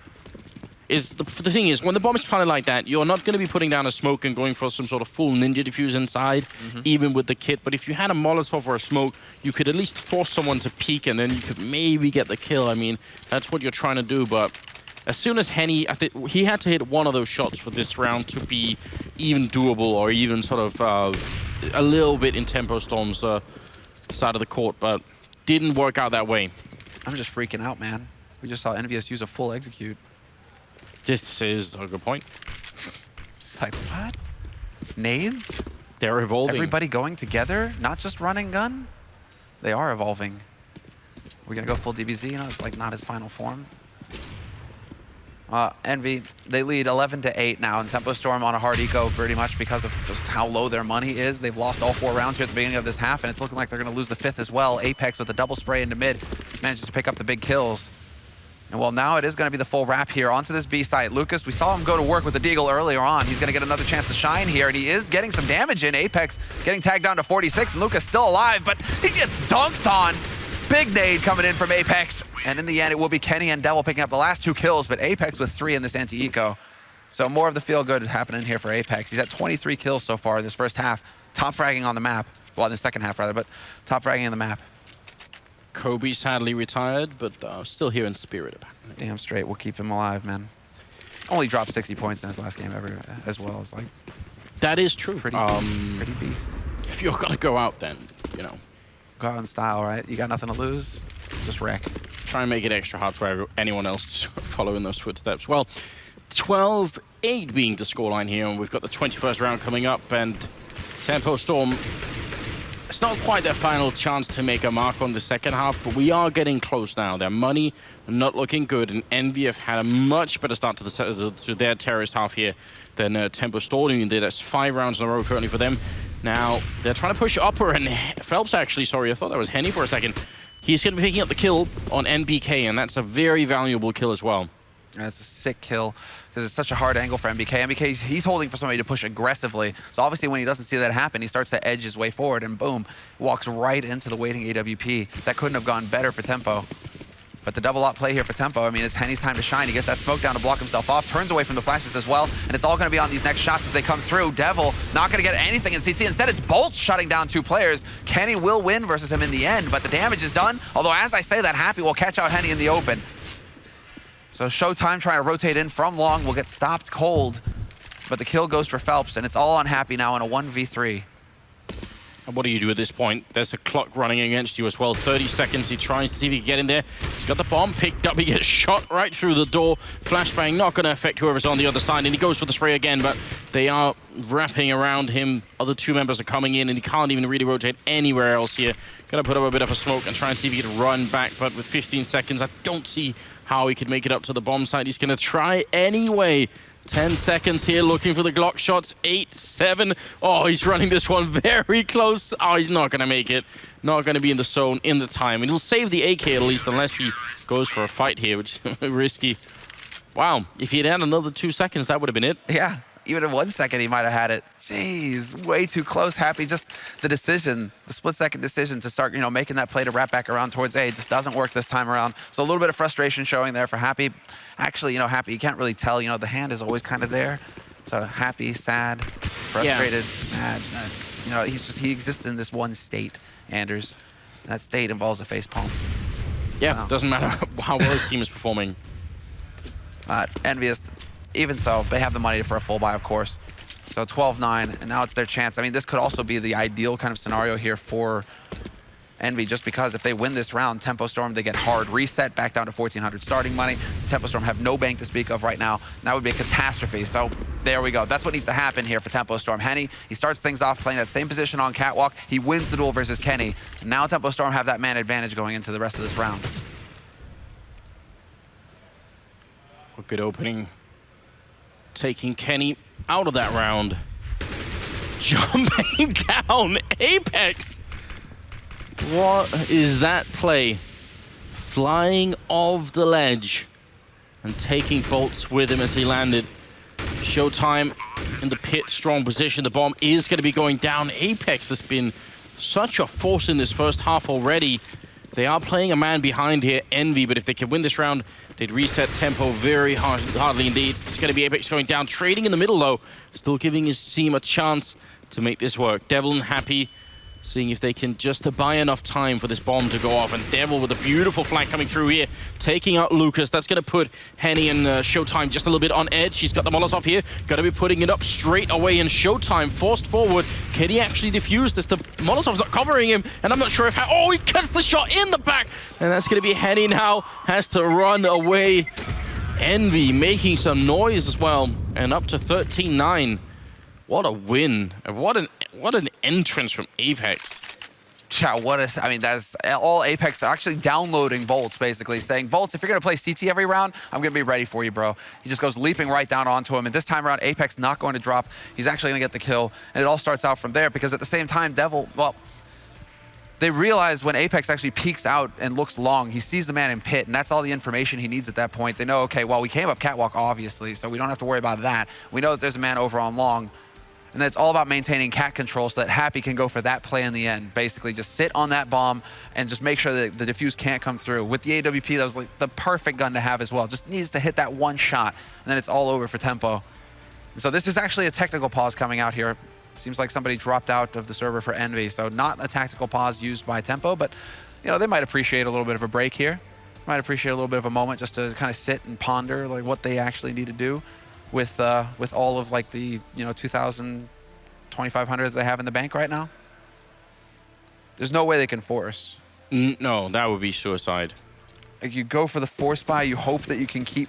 The thing is, when the bomb is planted like that, you're not going to be putting down a smoke and going for some sort of full ninja defuse inside, even with the kit. But if you had a Molotov or a smoke, you could at least force someone to peek, and then you could maybe get the kill. I mean, that's what you're trying to do, but as soon as Henny, I think he had to hit one of those shots for this round to be even doable or even sort of a little bit in Tempo Storm's side of the court, but didn't work out that way. I'm just freaking out, man. We just saw EnVyUs use a full execute. This is a good point. It's like, what? Nades? They're evolving. Everybody going together, not just run and gun? They are evolving. We're gonna go full DBZ, you know, it's like not his final form. Envy, they lead 11-8 now, and Tempo Storm on a hard eco pretty much because of just how low their money is. They've lost all 4 rounds here at the beginning of this half, and it's looking like they're gonna lose the 5th as well. Apex with a double spray into mid manages to pick up the big kills. And well, now it is gonna be the full wrap here onto this B site. Lucas, we saw him go to work with the Deagle earlier on. He's gonna get another chance to shine here, and he is getting some damage in. Apex getting tagged down to 46, and Lucas still alive, but he gets dunked on. Big nade coming in from Apex. And in the end, it will be Kenny and Devil picking up the last 2 kills, but Apex with 3 in this anti-eco. So more of the feel-good happening here for Apex. He's at 23 kills so far in this first half. Top fragging on the map. Well, in the second half, rather, but top fragging on the map. Kobe sadly retired, but still here in spirit. Apparently. Damn straight, we'll keep him alive, man. Only dropped 60 points in his last game ever, as well. It's like... That is true. Pretty beast. If you're going to go out, then, you know. Go out in style, right? You got nothing to lose. Just wreck. Try and make it extra hard for anyone else to follow in those footsteps. Well, 12-8 being the scoreline here, and we've got the 21st round coming up, and Tempo Storm, it's not quite their final chance to make a mark on the second half, but we are getting close now. Their money not looking good, and Envy have had a much better start to their terrorist half here than Tempo Storm did. That's 5 rounds in a row currently for them. Now, they're trying to push upper, and Phelps actually, sorry, I thought that was Henny for a second. He's going to be picking up the kill on NBK, and that's a very valuable kill as well. That's a sick kill, because it's such a hard angle for MBK. MBK, he's holding for somebody to push aggressively. So obviously when he doesn't see that happen, he starts to edge his way forward, and boom, walks right into the waiting AWP. That couldn't have gone better for Tempo. But the double up play here for Tempo, I mean, it's Henny's time to shine. He gets that smoke down to block himself off, turns away from the flashes as well, and it's all going to be on these next shots as they come through. Devil not going to get anything in CT. Instead, it's Bolts shutting down 2 players. Kenny will win versus him in the end, but the damage is done. Although, as I say that, Happy will catch out Henny in the open. So Showtime trying to rotate in from long will get stopped cold, but the kill goes for Phelps, and it's all on Happy now in a 1v3. What do you do at this point? There's a clock running against you as well. 30 seconds. He tries to see if he can get in there. He's got the bomb picked up. He gets shot right through the door. Flashbang not going to affect whoever's on the other side. And he goes for the spray again, but they are wrapping around him. Other 2 members are coming in, and he can't even really rotate anywhere else here. Going to put up a bit of a smoke and try and see if he can run back. But with 15 seconds, I don't see how he could make it up to the bomb site. He's going to try anyway. 10 seconds here, looking for the Glock shots. 8, 7. Oh, he's running this one very close. Oh, he's not going to make it. Not going to be in the zone in the time. And he'll save the AK at least, unless he goes for a fight here, which is risky. Wow, if he had had another 2 seconds, that would have been it. Yeah, even in 1 second, he might have had it. Jeez, way too close, Happy. Just the decision, the split-second decision to start, you know, making that play to wrap back around towards A just doesn't work this time around. So a little bit of frustration showing there for Happy. Actually, you know, Happy, you can't really tell, you know, the hand is always kind of there. So happy, sad, frustrated, mad. You know, he exists in this one state, Anders. That state involves a facepalm. Yeah, wow. Doesn't matter how well his team is performing. EnVyUs, even so, they have the money for a full buy, of course. So 12-9, and now it's their chance. I mean, this could also be the ideal kind of scenario here for Envy, just because if they win this round, Tempo Storm, they get hard reset back down to 1,400 starting money. Tempo Storm have no bank to speak of right now. That would be a catastrophe. So there we go. That's what needs to happen here for Tempo Storm. Henny, he starts things off playing that same position on Catwalk. He wins the duel versus Kenny. Now Tempo Storm have that man advantage going into the rest of this round. A good opening. Taking Kenny out of that round. Jumping down Apex. What is that play? Flying off the ledge and taking Bolts with him as he landed. Showtime in the pit, strong position. The bomb is going to be going down. Apex has been such a force in this first half already. They are playing a man behind here, Envy, but if they can win this round, they'd reset tempo very hardly indeed. It's going to be Apex going down, trading in the middle though, still giving his team a chance to make this work. Devil and Happy seeing if they can just buy enough time for this bomb to go off. And Devil with a beautiful flank coming through here, taking out Lucas. That's going to put Henny and Showtime just a little bit on edge. He's got the Molotov here, going to be putting it up straight away. And Showtime forced forward. Can he actually defuse this? The Molotov's not covering him, and I'm not sure if... Oh, he gets the shot in the back! And that's going to be Henny now. Has to run away. Envy making some noise as well. And up to 13-9. What a win. What an entrance from Apex. Yeah, I mean, that's all Apex actually downloading Bolts, basically, saying, Bolts, if you're going to play CT every round, I'm going to be ready for you, bro. He just goes leaping right down onto him. And this time around, Apex not going to drop. He's actually going to get the kill. And it all starts out from there because at the same time, Devil, well, they realize when Apex actually peeks out and looks long, he sees the man in pit, and that's all the information he needs at that point. They know, okay, well, we came up catwalk, obviously, so we don't have to worry about that. We know that there's a man over on long. And it's all about maintaining cat control so that Happy can go for that play in the end. Basically, just sit on that bomb and just make sure that the defuse can't come through. With the AWP, that was like the perfect gun to have as well. Just needs to hit that one shot, and then it's all over for Tempo. And so this is actually a technical pause coming out here. Seems like somebody dropped out of the server for Envy, so not a tactical pause used by Tempo, but you know, they might appreciate a little bit of a break here. Might appreciate a little bit of a moment just to kind of sit and ponder like what they actually need to do with all of like the 2,000, 2,500 that they have in the bank right now. There's no way they can force. No, that would be suicide. Like you go for the force buy, you hope that you can keep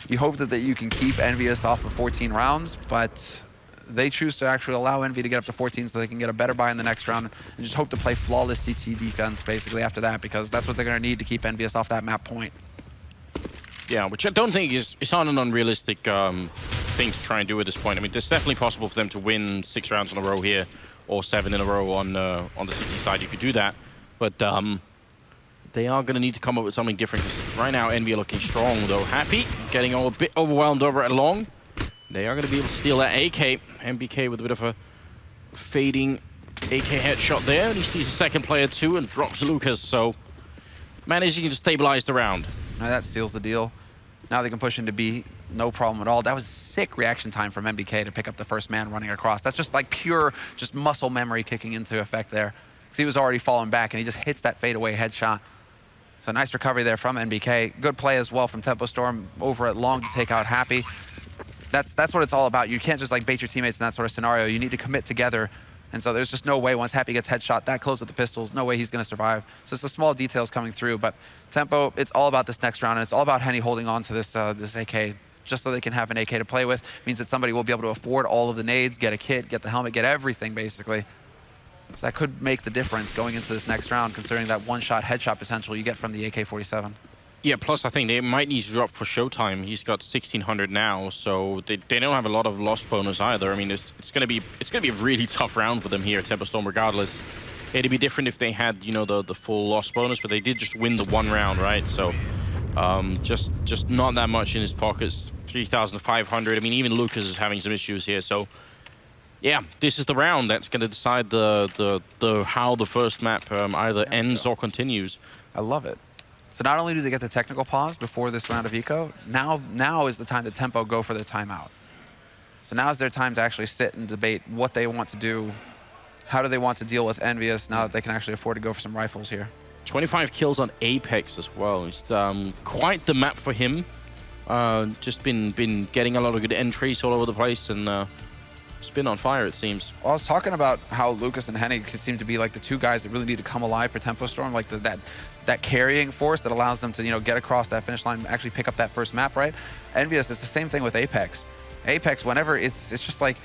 EnVyUs off of 14 rounds, but they choose to actually allow Envy to get up to 14 so they can get a better buy in the next round and just hope to play flawless CT defense basically after that, because that's what they're going to need to keep EnVyUs off that map point. Yeah, which I don't think is not an unrealistic thing to try and do at this point. I mean, it's definitely possible for them to win 6 rounds in a row here, or 7 in a row on the CT side. You could do that, but they are going to need to come up with something different. Right now, Envy are looking strong, though. Happy, getting a bit overwhelmed over at long. They are going to be able to steal that AK. MBK with a bit of a fading AK headshot there, and he sees the second player too and drops Lucas, so managing to stabilize the round. Now that seals the deal. Now they can push into B, no problem at all. That was sick reaction time from MBK to pick up the first man running across. That's just like pure, just muscle memory kicking into effect there. Because he was already falling back and he just hits that fadeaway headshot. So nice recovery there from MBK. Good play as well from Tempo Storm over at long to take out Happy. That's what it's all about. You can't just like bait your teammates in that sort of scenario. You need to commit together. And so there's just no way once Happy gets headshot that close with the pistols, no way he's going to survive. So it's the small details coming through. But Tempo, it's all about this next round. And it's all about Henny holding on to this AK just so they can have an AK to play with. It means that somebody will be able to afford all of the nades, get a kit, get the helmet, get everything basically. So that could make the difference going into this next round, considering that one-shot headshot potential you get from the AK-47. Yeah, plus I think they might need to drop for Showtime. He's got 1,600 now, so they don't have a lot of loss bonus either. I mean, it's gonna be a really tough round for them here at Tempo Storm regardless. It'd be different if they had, the full loss bonus, but they did just win the one round, right? So just not that much in his pockets. 3,500. I mean, even Lucas is having some issues here, so yeah, this is the round that's gonna decide how the first map either ends or continues. I love it. So not only do they get the technical pause before this round of eco, now is the time that Tempo go for their timeout. So now is their time to actually sit and debate what they want to do. How do they want to deal with EnVyUs now that they can actually afford to go for some rifles here? 25 kills on Apex as well. It's quite the map for him. Just been getting a lot of good entries all over the place, and it's been on fire, it seems. Well, I was talking about how Lucas and Henny seem to be like the two guys that really need to come alive for Tempo Storm, like that carrying force that allows them to get across that finish line, actually pick up that first map, right? EnVyUs is the same thing with Apex. Apex, whenever it's just like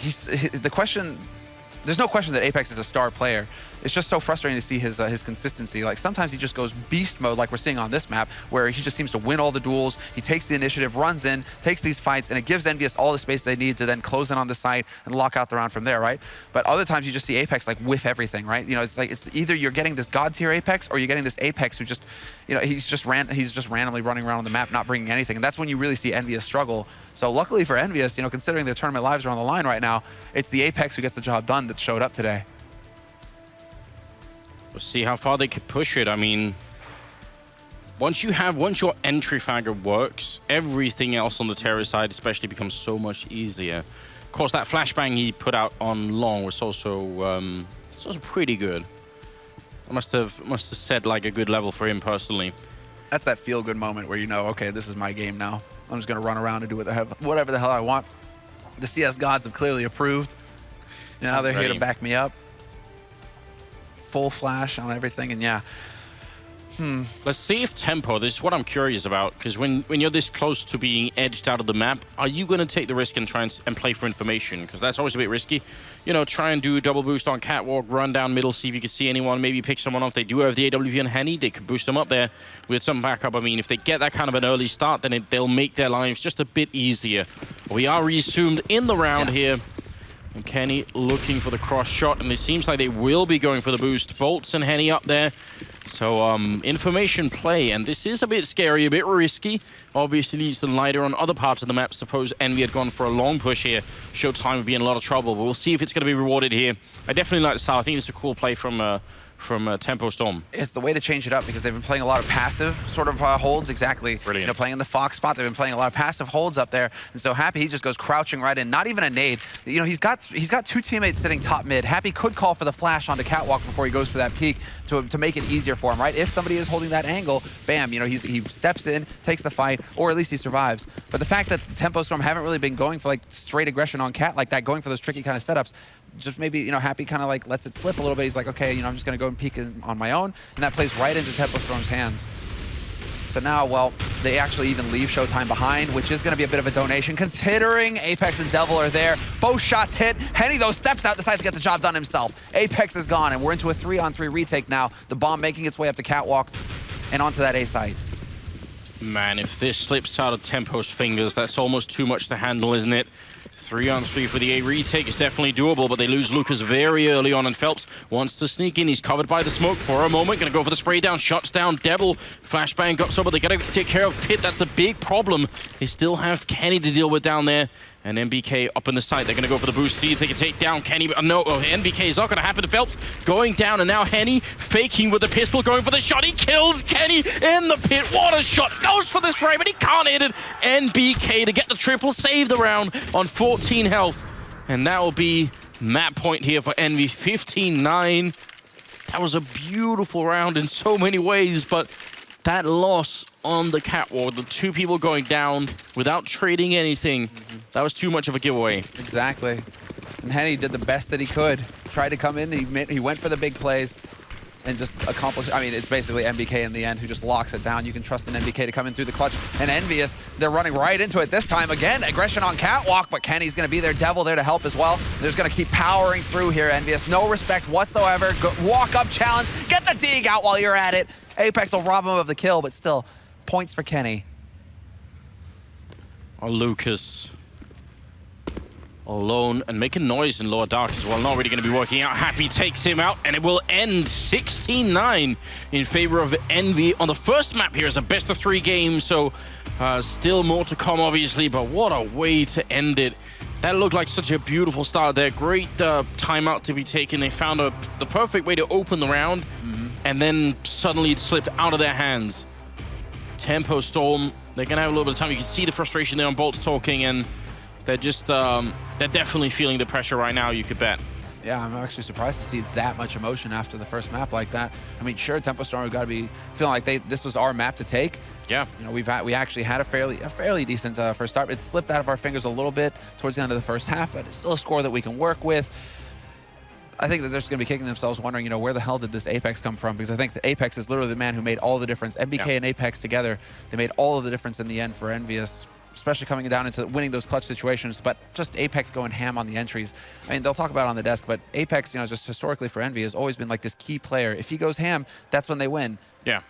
there's no question that Apex is a star player. It's just so frustrating to see his consistency. Like sometimes he just goes beast mode, like we're seeing on this map, where he just seems to win all the duels. He takes the initiative, runs in, takes these fights, and it gives EnVyUs all the space they need to then close in on the site and lock out the round from there, right? But other times you just see Apex like whiff everything, right? It's like it's either you're getting this god tier Apex or you're getting this Apex who just, he's just randomly running around on the map, not bringing anything, and that's when you really see EnVyUs struggle. So luckily for EnVyUs, considering their tournament lives are on the line right now, it's the Apex who gets the job done that showed up today. We'll see how far they could push it. I mean, once your entry fragger works, everything else on the terror side especially becomes so much easier. course, that flashbang he put out on long was also pretty good. I must have set like a good level for him personally. That's that feel-good moment where you know, okay, this is my game now. I'm just going to run around and do whatever the hell I want. The CS gods have clearly approved. You know, they're here to back me up. Full flash on everything, and yeah. Let's see if tempo, this is what I'm curious about, because when you're this close to being edged out of the map, are you going to take the risk and try and play for information? Because that's always a bit risky. You know, try and do a double boost on catwalk, run down middle, see if you can see anyone, maybe pick someone off. They do have the AWP and Henny, they could boost them up there with some backup. I mean, if they get that kind of an early start, then they'll make their lives just a bit easier. We are resumed in the round here. And Kenny looking for the cross shot, and it seems like they will be going for the boost. Bolts and Henny up there. So, information play, and this is a bit scary, a bit risky. Obviously leaves the lighter on other parts of the map. Suppose EnVy had gone for a long push here. Showtime would be in a lot of trouble, but we'll see if it's going to be rewarded here. I definitely like the style. I think it's a cool play from Tempo Storm. It's the way to change it up because they've been playing a lot of passive sort of holds. Exactly. Brilliant. You know, playing in the Fox spot, they've been playing a lot of passive holds up there. And so Happy, he just goes crouching right in. Not even a nade. You know, he's got two teammates sitting top mid. Happy could call for the flash onto catwalk before he goes for that peek to make it easier for him, right? If somebody is holding that angle, bam, you know, he steps in, takes the fight, or at least he survives. But the fact that Tempo Storm haven't really been going for like straight aggression on cat like that, going for those tricky kind of setups, just maybe, you know, Happy kind of like lets it slip a little bit. He's like, okay, you know, I'm just going to go and peek on my own. And that plays right into Tempo Storm's hands. So now, well, they actually even leave Showtime behind, which is going to be a bit of a donation, considering Apex and Devil are there. Both shots hit. Henny, though, steps out, decides to get the job done himself. Apex is gone, and we're into a 3-on-3 retake now. The bomb making its way up the catwalk and onto that A site. Man, if this slips out of Tempo's fingers, that's almost too much to handle, isn't it? 3-on-3 for the A retake is definitely doable, but they lose Lucas very early on, and Phelps wants to sneak in. He's covered by the smoke for a moment. Gonna go for the spray down, shuts down Devil. Flashbang got but they gotta take care of Pit. That's the big problem. They still have Kenny to deal with down there. And NBK up in the site. They're going to go for the boost, see if they can take down Kenny. But no, NBK is not going to happen to Phelps. Going down, and now Henny faking with the pistol, going for the shot. He kills Kenny in the pit. What a shot. Goes for the spray, but he can't hit it. NBK to get the triple, save the round on 14 health. And that will be map point here for EnVy, 15-9. That was a beautiful round in so many ways, but that loss on the catwalk, the two people going down without trading anything, that was too much of a giveaway. Exactly. And Henny did the best that he could. Tried to come in, he went for the big plays and just accomplished. I mean, it's basically NBK in the end who just locks it down. You can trust an NBK to come in through the clutch. And EnVyUs, they're running right into it this time. Again, aggression on catwalk, but Kenny's going to be there. Devil there to help as well. They're just going to keep powering through here, EnVyUs. No respect whatsoever. Walk up challenge. Get the dig out while you're at it. Apex will rob him of the kill, but still, points for Kenny. Oh, Lucas. Alone and making noise in lower dark as well. Not really going to be working out. Happy takes him out, and it will end 16-9 in favor of EnVy on the first map here as a best-of-3 game. So still more to come, obviously, but what a way to end it. That looked like such a beautiful start there. Great timeout to be taken. They found the perfect way to open the round, and then suddenly it slipped out of their hands. Tempo Storm, they're going to have a little bit of time. You can see the frustration there on Bolts talking, and they're just, they're definitely feeling the pressure right now, you could bet. Yeah, I'm actually surprised to see that much emotion after the first map like that. I mean, sure, Tempo Storm have got to be feeling like this was our map to take. Yeah. You know, we actually had a fairly decent first start. It slipped out of our fingers a little bit towards the end of the first half, but it's still a score that we can work with. I think that they're just going to be kicking themselves wondering, you know, where the hell did this Apex come from? Because I think the Apex is literally the man who made all the difference. NBK and Apex together, they made all of the difference in the end for EnVyUs, especially coming down into winning those clutch situations, but just Apex going ham on the entries. I mean, they'll talk about it on the desk, but Apex, you know, just historically for EnVy has always been like this key player. If he goes ham, that's when they win. Yeah.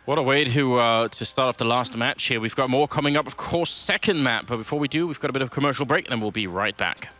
What a way to start off the last match here. We've got more coming up, of course, second map. But before we do, we've got a bit of a commercial break, and then we'll be right back.